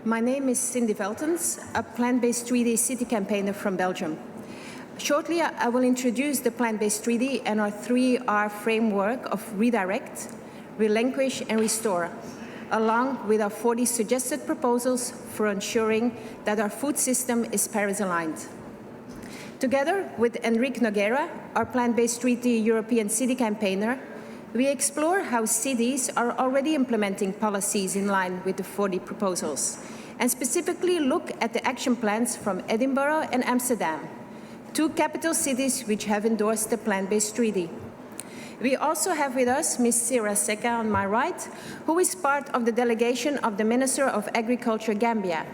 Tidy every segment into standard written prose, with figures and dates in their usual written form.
My name is Cindy Veltens, a plant-based 3D city campaigner from Belgium. Shortly, I will introduce the plant-based 3D and our 3R framework of redirect, relinquish, and restore, along with our 40 suggested proposals for ensuring that our food system is Paris-aligned. Together with Enric Nogueira, our plant-based 3D European city campaigner, we explore how cities are already implementing policies in line with the 40 proposals, and specifically look at the action plans from Edinburgh and Amsterdam, two capital cities which have endorsed the plant-based 3D. We also have with us Ms. Sira Seka on my right, who is part of the delegation of the Minister of Agriculture, Gambia.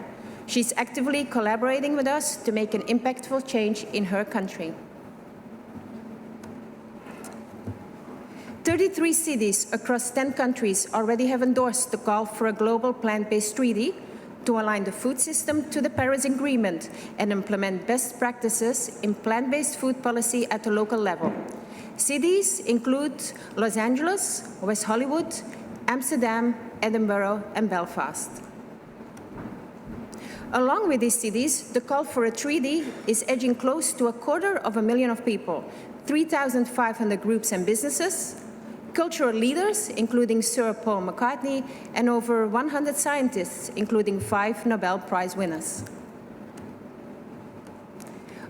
She's actively collaborating with us to make an impactful change in her country. 33 cities across 10 countries already have endorsed the call for a global plant-based 3D to align the food system to the Paris Agreement and implement best practices in plant-based food policy at the local level. Cities include Los Angeles, West Hollywood, Amsterdam, Edinburgh, and Belfast. Along with these cities, the call for a 3D is edging close to 250,000 people, 3,500 groups and businesses, cultural leaders, including Sir Paul McCartney, and over 100 scientists, including 5 Nobel Prize winners.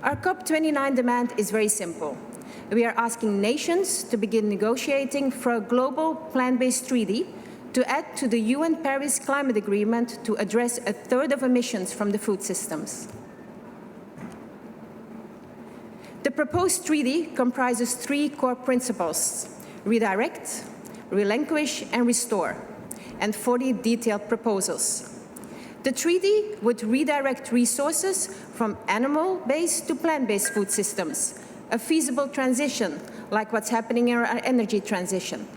Our COP29 demand is very simple. We are asking nations to begin negotiating for a global plant-based 3D to add to the UN Paris Climate Agreement to address 1/3 of emissions from the food systems. The proposed 3D comprises 3 core principles: redirect, relinquish, and restore, and 40 detailed proposals. The 3D would redirect resources from animal-based to plant-based food systems, a feasible transition like what's happening in our energy transition.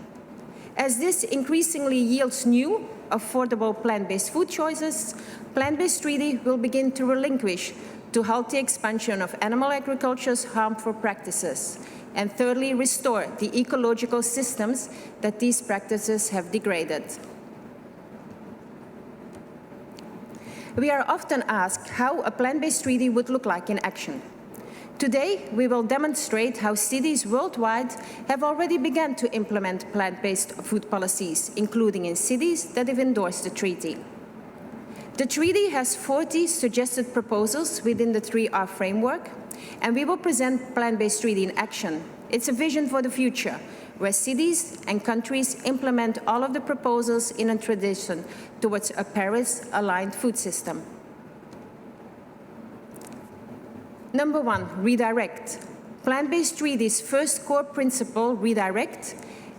As this increasingly yields new, affordable plant-based food choices, plant-based 3D will begin to relinquish to halt the expansion of animal agriculture's harmful practices, and thirdly, restore the ecological systems that these practices have degraded. We are often asked how a plant-based 3D would look like in action. Today, we will demonstrate how cities worldwide have already begun to implement plant-based food policies, including in cities that have endorsed the treaty. The treaty has 40 suggested proposals within the 3R framework, and we will present plant-based 3D in action. It's a vision for the future, where cities and countries implement all of the proposals in a transition towards a Paris-aligned food system. Number 1, redirect. Plant-based 3D's first core principle, redirect,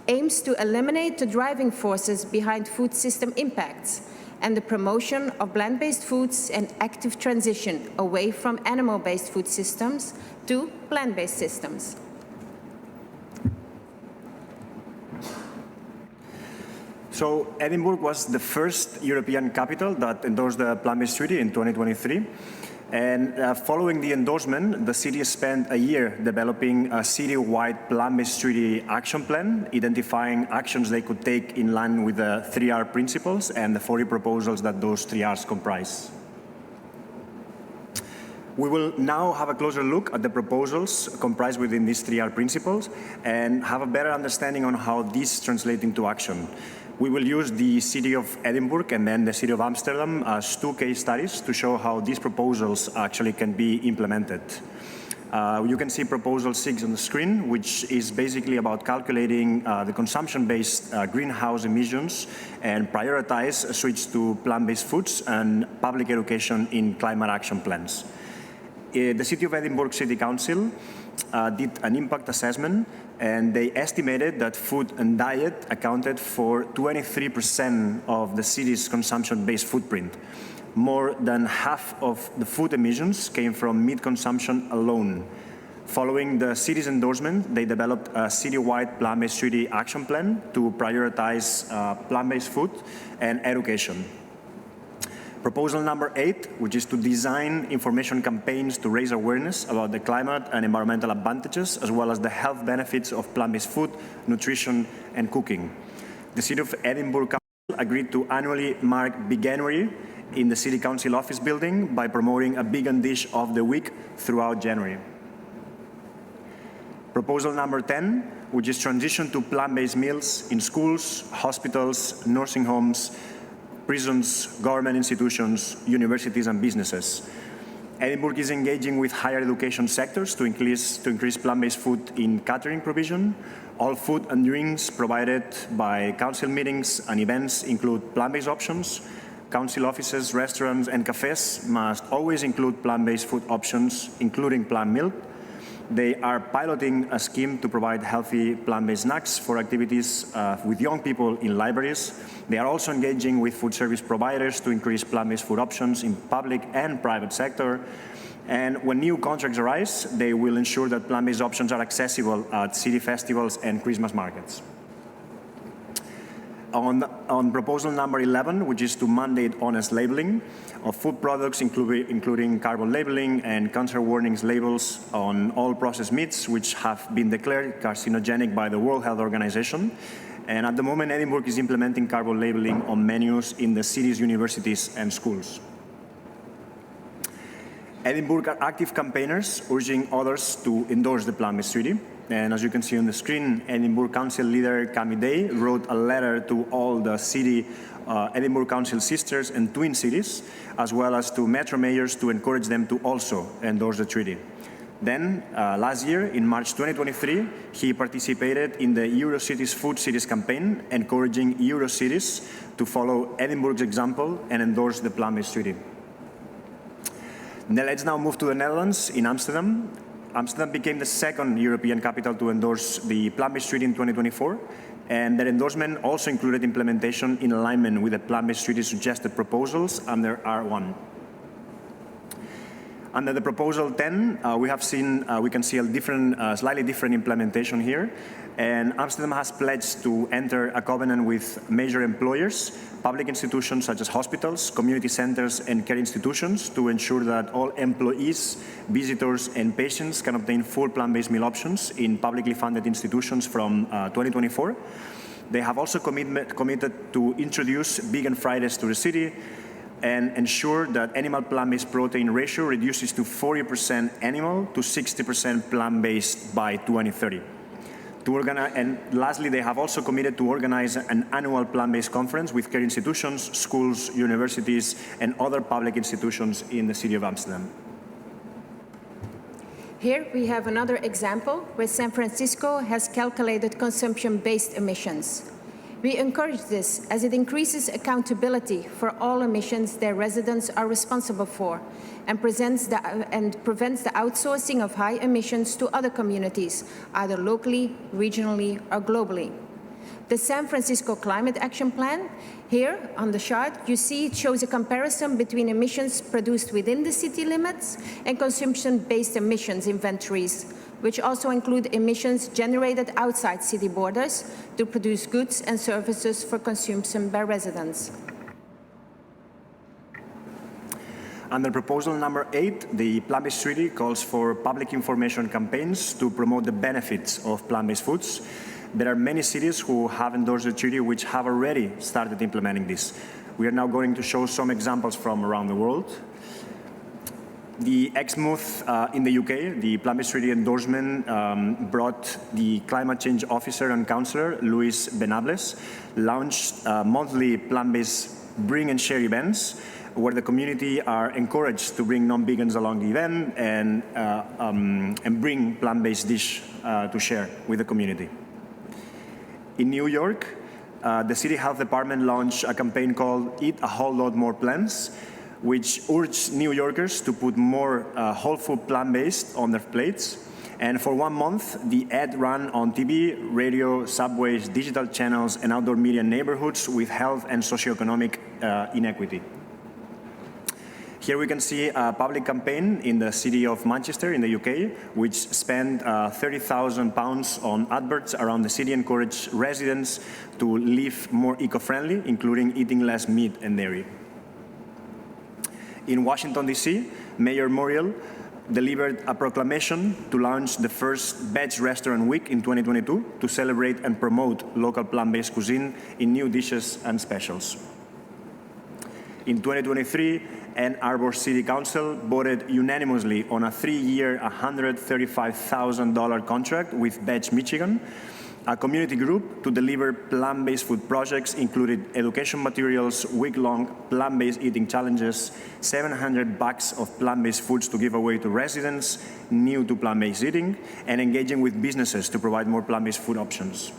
aims to eliminate the driving forces behind food system impacts and the promotion of plant-based foods and active transition away from animal-based food systems to plant-based systems. So Edinburgh was the first European capital that endorsed the plant-based 3D in 2023. And following the endorsement, the city spent a year developing a city-wide plant-based 3D action plan, identifying actions they could take in line with the 3R principles and the 40 proposals that those 3Rs comprise. We will now have a closer look at the proposals comprised within these 3R principles and have a better understanding on how these translate into action. We will use the city of Edinburgh and then the city of Amsterdam as 2 case studies to show how these proposals actually can be implemented. You can see proposal 6 on the screen, which is basically about calculating the consumption-based greenhouse emissions and prioritize a switch to plant-based foods and public education in climate action plans. The City of Edinburgh City Council did an impact assessment, and they estimated that food and diet accounted for 23% of the city's consumption-based footprint. More than half of the food emissions came from meat consumption alone. Following the city's endorsement, they developed a city-wide plant-based 3D action plan to prioritize plant-based food and education. Proposal number 8, which is to design information campaigns to raise awareness about the climate and environmental advantages, as well as the health benefits of plant-based food, nutrition, and cooking. The City of Edinburgh Council agreed to annually mark Big January in the City Council office building by promoting a vegan dish of the week throughout January. Proposal number 10, which is transition to plant-based meals in schools, hospitals, nursing homes, prisons, government institutions, universities, and businesses. Edinburgh is engaging with higher education sectors to increase plant-based food in catering provision. All food and drinks provided by council meetings and events include plant-based options. Council offices, restaurants, and cafes must always include plant-based food options, including plant milk. They are piloting a scheme to provide healthy plant-based snacks for activities with young people in libraries. They are also engaging with food service providers to increase plant-based food options in public and private sector. And when new contracts arise, they will ensure that plant-based options are accessible at city festivals and Christmas markets. On proposal number 11, which is to mandate honest labeling of food products, including carbon labeling and cancer warnings labels on all processed meats which have been declared carcinogenic by the World Health Organization. And at the moment, Edinburgh is implementing carbon labeling on menus in the city's universities and schools. Edinburgh are active campaigners urging others to endorse the plant-based treaty. And as you can see on the screen, Edinburgh Council leader Cami Day wrote a letter to all the city Edinburgh Council sisters and twin cities, as well as to metro mayors to encourage them to also endorse the treaty. Then, last year, in March 2023, he participated in the Eurocities Food Cities campaign, encouraging Eurocities to follow Edinburgh's example and endorse the plant-based treaty. Let's now move to the Netherlands, in Amsterdam. Amsterdam became the second European capital to endorse the plant-based treaty in 2024, and that endorsement also included implementation in alignment with the plant-based treaty suggested proposals under R1. Under the proposal 10, we can see a slightly different implementation here. And Amsterdam has pledged to enter a covenant with major employers, public institutions such as hospitals, community centers, and care institutions to ensure that all employees, visitors, and patients can obtain full plant-based meal options in publicly funded institutions from 2024. They have also committed to introduce vegan Fridays to the city and ensure that animal plant-based protein ratio reduces to 40% animal to 60% plant-based by 2030. And lastly, they have also committed to organize an annual plant-based conference with care institutions, schools, universities, and other public institutions in the city of Amsterdam. Here we have another example where San Francisco has calculated consumption-based emissions. We encourage this as it increases accountability for all emissions their residents are responsible for and prevents the outsourcing of high emissions to other communities, either locally, regionally, or globally. The San Francisco Climate Action Plan, here on the chart, you see it shows a comparison between emissions produced within the city limits and consumption-based emissions inventories, which also include emissions generated outside city borders to produce goods and services for consumption by residents. Under proposal number 8, the plant-based treaty calls for public information campaigns to promote the benefits of plant-based foods. There are many cities who have endorsed the treaty which have already started implementing this. We are now going to show some examples from around the world. The Exmouth in the UK, the plant-based treaty endorsement brought the climate change officer and councillor, Luis Benables, launched monthly plant-based bring and share events where the community are encouraged to bring non-vegans along the event and bring plant-based dish to share with the community. In New York, the City Health Department launched a campaign called Eat a Whole Lot More Plants, which urged New Yorkers to put more whole food plant-based on their plates. And for 1 month, the ad ran on TV, radio, subways, digital channels, and outdoor media neighborhoods with health and socioeconomic inequity. Here we can see a public campaign in the city of Manchester in the UK, which spent £30,000 on adverts around the city, encouraged residents to live more eco-friendly, including eating less meat and dairy. In Washington, D.C., Mayor Muriel delivered a proclamation to launch the first Veg Restaurant Week in 2022 to celebrate and promote local plant-based cuisine in new dishes and specials. In 2023, Ann Arbor City Council voted unanimously on a 3-year, $135,000 contract with Veg Michigan. A community group to deliver plant-based food projects included education materials, week-long plant-based eating challenges, 700 bags of plant-based foods to give away to residents new to plant-based eating, and engaging with businesses to provide more plant-based food options.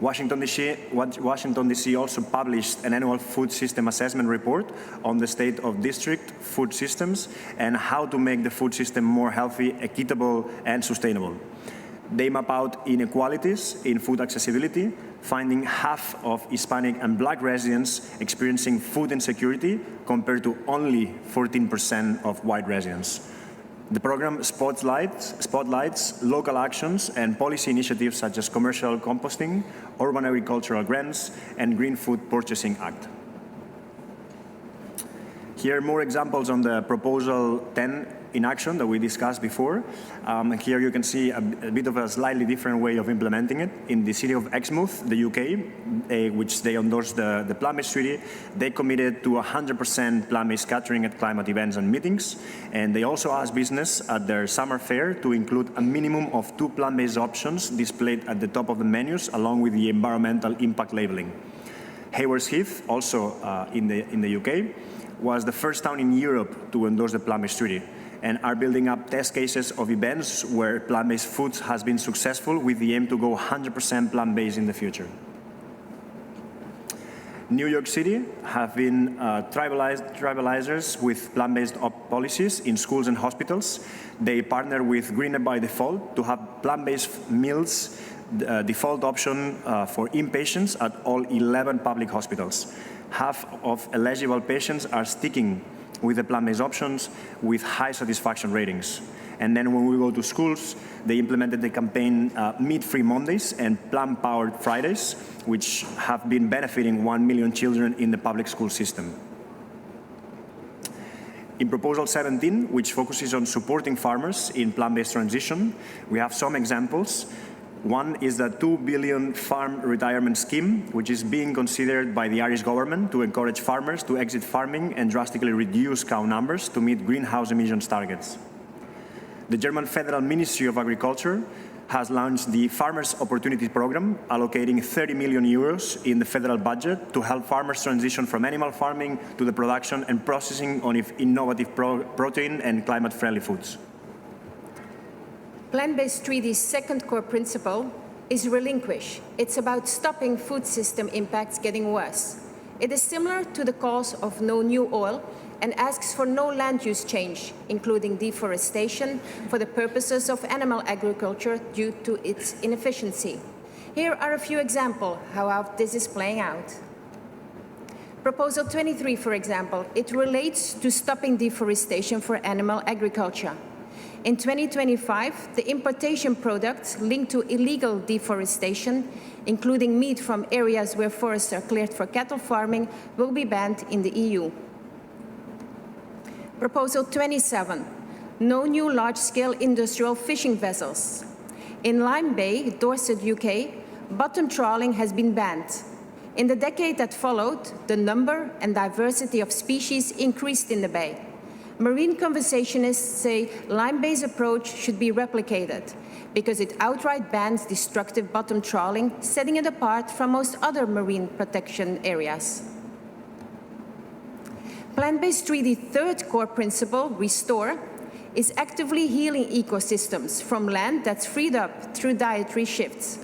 Washington, D.C. also published an annual food system assessment report on the state of district food systems and how to make the food system more healthy, equitable, and sustainable. They map out inequalities in food accessibility, finding half of Hispanic and Black residents experiencing food insecurity compared to only 14% of white residents. The program spotlights local actions and policy initiatives such as commercial composting, urban agricultural grants, and Green Food Purchasing Act. Here are more examples on the Proposal 10 in action that we discussed before. Here you can see a bit of a slightly different way of implementing it. In the city of Exmouth, the UK, which they endorsed the plant-based treaty, they committed to 100% plant-based catering at climate events and meetings. And they also asked business at their summer fair to include a minimum of 2 plant-based options displayed at the top of the menus, along with the environmental impact labeling. Haywards Heath, also in the UK, was the first town in Europe to endorse the plant-based treaty, and are building up test cases of events where plant-based foods has been successful with the aim to go 100% plant-based in the future. New York City have been tribalizers with plant-based policies in schools and hospitals. They partner with Greener by Default to have plant-based meals default option for inpatients at all 11 public hospitals. Half of eligible patients are sticking with the plant-based options with high satisfaction ratings. And then when we go to schools, they implemented the campaign Meat-Free Mondays and Plant-Powered Fridays, which have been benefiting 1 million children in the public school system. In Proposal 17, which focuses on supporting farmers in plant-based transition, we have some examples. One is the $2 billion farm retirement scheme, which is being considered by the Irish government to encourage farmers to exit farming and drastically reduce cow numbers to meet greenhouse emissions targets. The German Federal Ministry of Agriculture has launched the Farmers' Opportunity Program, allocating 30 million euros in the federal budget to help farmers transition from animal farming to the production and processing of innovative protein and climate-friendly foods. Plant-based treaty's second core principle is Relinquish. It's about stopping food system impacts getting worse. It is similar to the cause of no new oil and asks for no land use change, including deforestation for the purposes of animal agriculture due to its inefficiency. Here are a few examples how this is playing out. Proposal 23, for example, it relates to stopping deforestation for animal agriculture. In 2025, the importation products linked to illegal deforestation, including meat from areas where forests are cleared for cattle farming, will be banned in the EU. Proposal 27, no new large-scale industrial fishing vessels. In Lyme Bay, Dorset, UK, bottom trawling has been banned. In the decade that followed, the number and diversity of species increased in the bay. Marine conservationists say Lyme Bay's approach should be replicated because it outright bans destructive bottom trawling, setting it apart from most other marine protection areas. Plant-based treaty third core principle, Restore, is actively healing ecosystems from land that's freed up through dietary shifts.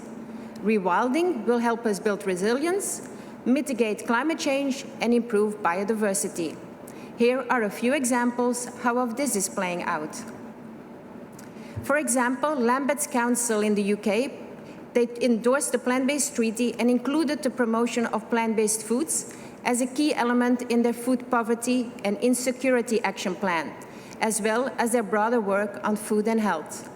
Rewilding will help us build resilience, mitigate climate change, and improve biodiversity. Here are a few examples how this is playing out. For example, Lambert's Council in the UK, they endorsed the plant-based treaty and included the promotion of plant-based foods as a key element in their food poverty and insecurity action plan, as well as their broader work on food and health.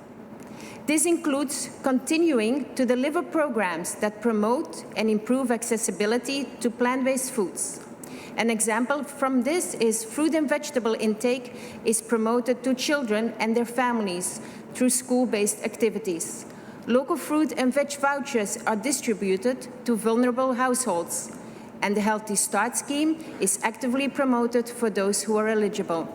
This includes continuing to deliver programs that promote and improve accessibility to plant-based foods. An example from this is fruit and vegetable intake is promoted to children and their families through school-based activities. Local fruit and veg vouchers are distributed to vulnerable households. and the Healthy Start scheme is actively promoted for those who are eligible.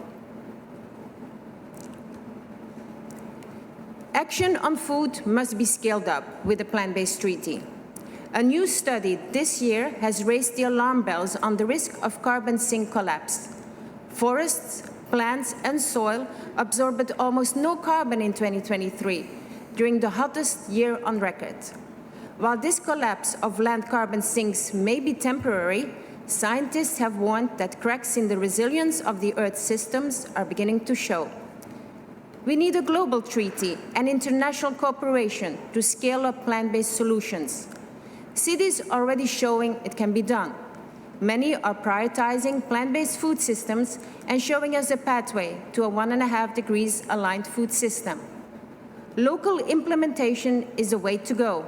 Action on food must be scaled up with the plant-based treaty. A new study this year has raised the alarm bells on the risk of carbon sink collapse. Forests, plants, and soil absorbed almost no carbon in 2023, during the hottest year on record. While this collapse of land carbon sinks may be temporary, scientists have warned that cracks in the resilience of the Earth's systems are beginning to show. We need a global treaty and international cooperation to scale up plant-based solutions. Cities are already showing it can be done. Many are prioritizing plant-based food systems and showing us a pathway to a 1.5 degrees aligned food system. Local implementation is the way to go.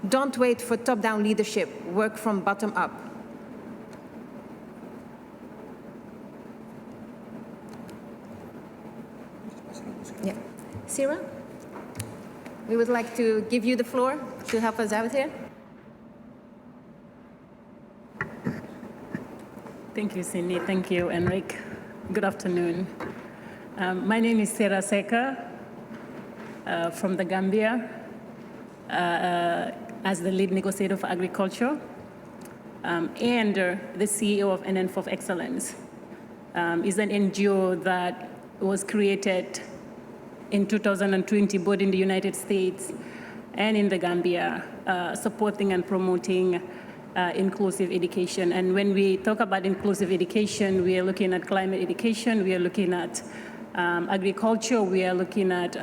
Don't wait for top-down leadership, work from bottom up. Yeah. Sarah, we would like to give you the floor to help us out here. Thank you, Cindy. Thank you, Enric. Good afternoon. My name is Sarah Seka from the Gambia as the lead negotiator for agriculture and the CEO of Endorse Excellence. Is an NGO that was created in 2020, both in the United States and in the Gambia, supporting and promoting inclusive education. And when we talk about inclusive education, we are looking at climate education, we are looking at agriculture, we are looking at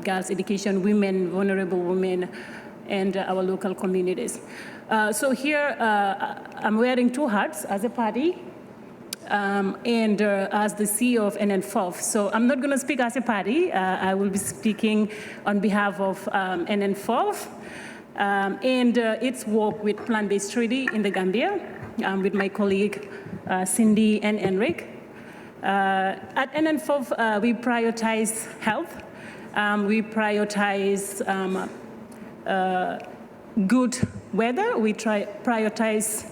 girls' education, women, vulnerable women, and our local communities. So here, I'm wearing two hats as a party and as the CEO of NN4. So I'm not going to speak as a party. I will be speaking on behalf of NN4 and its work with plant-based treaty in the Gambia with my colleague Cindy and Enric. At NN4, we prioritize health. We prioritize good weather. We prioritize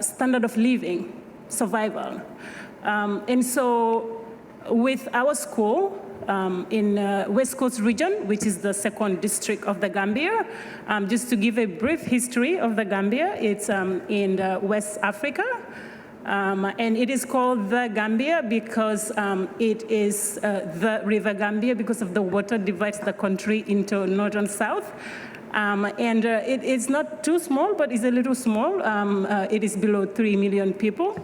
standard of living, survival. And so with our school in West Coast region, which is the second district of the Gambia, just to give a brief history of the Gambia, it's in West Africa. And it is called the Gambia because it is the River Gambia because of the water divides the country into north and south. And it is not too small, but it's a little small. It is below 3 million people.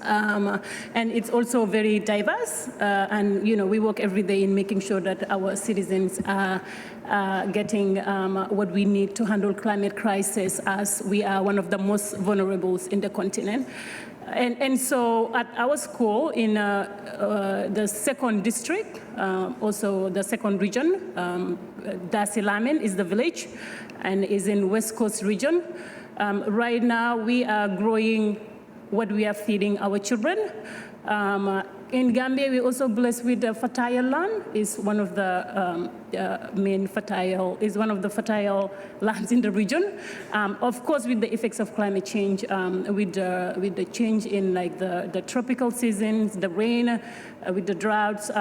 And it's also very diverse. And, you know, we work every day in making sure that our citizens are getting what we need to handle climate crisis, as we are one of the most vulnerable in the continent. And so at our school in the second district, also the second region, Dasilamen is the village and is in West Coast region. Right now we are growing what we are feeding our children. In Gambia, we're also blessed with the fertile land. It's one of the fertile lands in the region. Of course, with the effects of climate change, with the change in like the tropical seasons, the rain, with the droughts,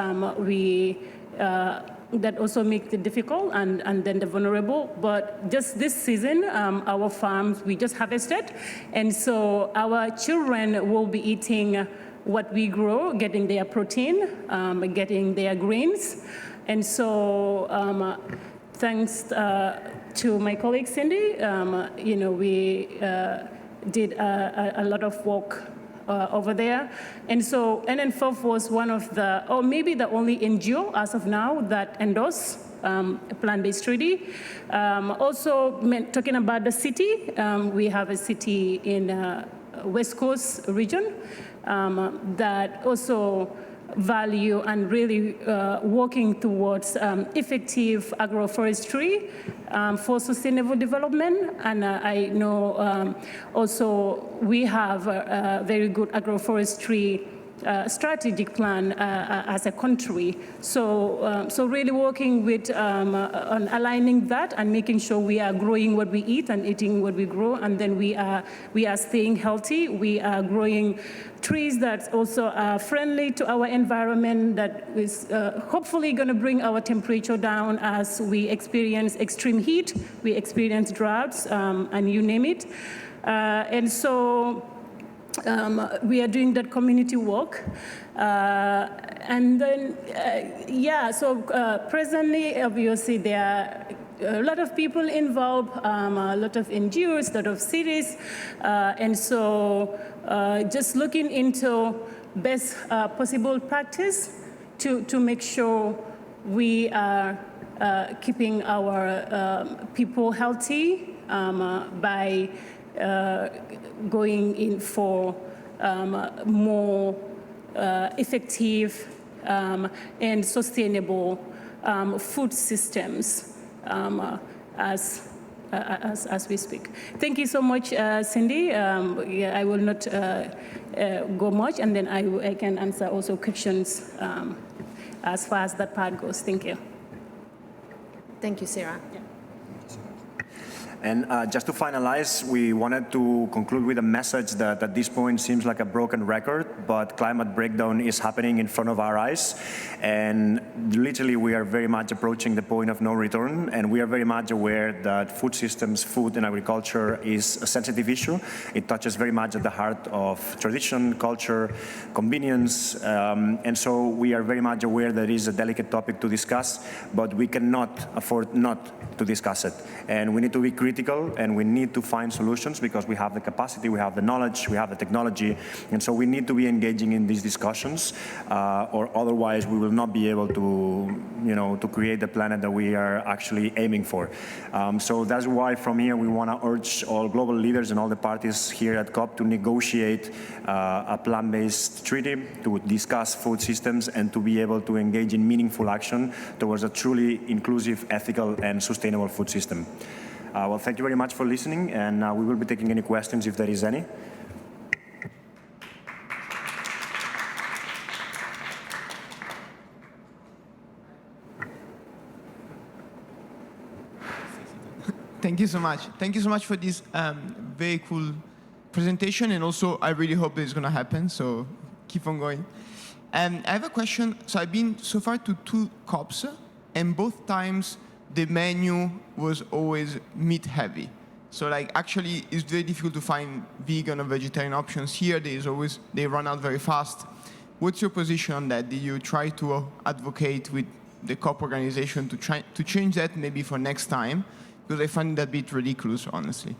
that also makes it difficult and then the vulnerable. But just this season, our farms, we just harvested. And so our children will be eating what we grow, getting their protein, getting their grains. And so thanks to my colleague Cindy, you know, we did a lot of work over there. And so NN4 was one of the, or maybe the only NGO as of now that endorsed a plant-based treaty. Also, talking about the city, we have a city in West Coast region that also value and really working towards effective agro-forestry for sustainable development. And I know also we have a very good agro-forestry strategic plan as a country. So really working with on aligning that and making sure we are growing what we eat and eating what we grow, and then we are staying healthy. We are growing trees that also are friendly to our environment, that is hopefully going to bring our temperature down as we experience extreme heat, we experience droughts, and you name it. And so we are doing that community work. And then, so presently, obviously, there are a lot of people involved, a lot of NGOs, a lot of cities, and so just looking into best possible practice to make sure we are keeping our people healthy by going in for more effective and sustainable food systems as we speak. Thank you so much, Cindy. I will not go much, and then I can answer also questions as far as that part goes. Thank you. Thank you, Sarah. Yeah. And just to finalize, we wanted to conclude with a message that at this point seems like a broken record, but climate breakdown is happening in front of our eyes. And literally, we are very much approaching the point of no return. And we are very much aware that food systems, food and agriculture is a sensitive issue. It touches very much at the heart of tradition, culture, convenience. And so we are very much aware that it is a delicate topic to discuss, but we cannot afford not to discuss it. And we need to be critical, and we need to find solutions because we have the capacity, we have the knowledge, we have the technology, and so we need to be engaging in these discussions, or otherwise we will not be able to, to create the planet that we are actually aiming for. So that's why from here we want to urge all global leaders and all the parties here at COP to negotiate a plant-based treaty, to discuss food systems, and to be able to engage in meaningful action towards a truly inclusive, ethical, and sustainable food system. Well, thank you very much for listening, and we will be taking any questions if there is any. Thank you so much. Thank you so much for this very cool presentation, and also I really hope that it's going to happen, so keep on going. I have a question. So I've been so far to 2 COPs, and both times the menu was always meat heavy. So actually it's very difficult to find vegan or vegetarian options here. They run out very fast. What's your position on that? Did you try to advocate with the COP organization to change that maybe for next time? Because I find that a bit ridiculous, honestly.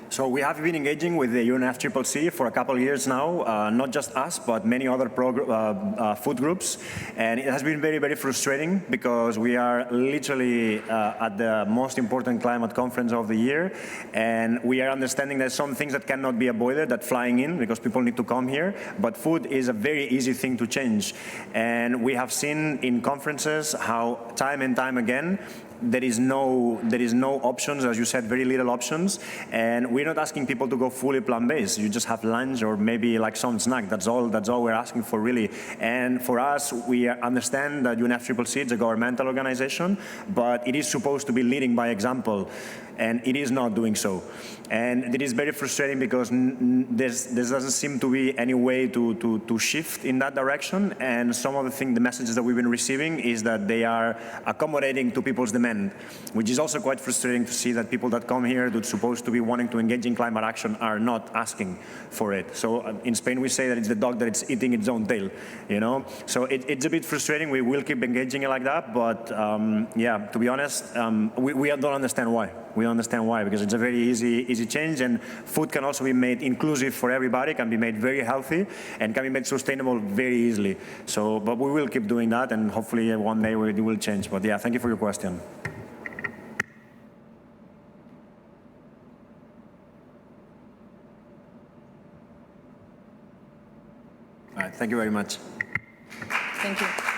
So we have been engaging with the UNFCCC for a couple of years now, not just us, but many other food groups. And it has been very, very frustrating because we are literally at the most important climate conference of the year. And we are understanding there's some things that cannot be avoided, that flying in, because people need to come here. But food is a very easy thing to change. And we have seen in conferences how time and time again, there is no options, as you said, very little options, and we're not asking people to go fully plant-based. You just have lunch or maybe like some snack. That's all we're asking for, really. And for us, we understand that UNFCCC is a governmental organization, but it is supposed to be leading by example, and it is not doing so. And it is very frustrating because there doesn't seem to be any way to shift in that direction. And some of the messages that we've been receiving is that they are accommodating to people's demand, which is also quite frustrating to see that people that come here that's supposed to be wanting to engage in climate action are not asking for it. So in Spain we say that it's the dog that it's eating its own tail, So it's a bit frustrating. We will keep engaging it like that, but yeah, to be honest, we don't understand why. We understand why, because it's a very easy change, and food can also be made inclusive for everybody, can be made very healthy, and can be made sustainable very easily. So, but we will keep doing that, and hopefully one day it will change. But yeah, thank you for your question. All right, thank you very much. Thank you.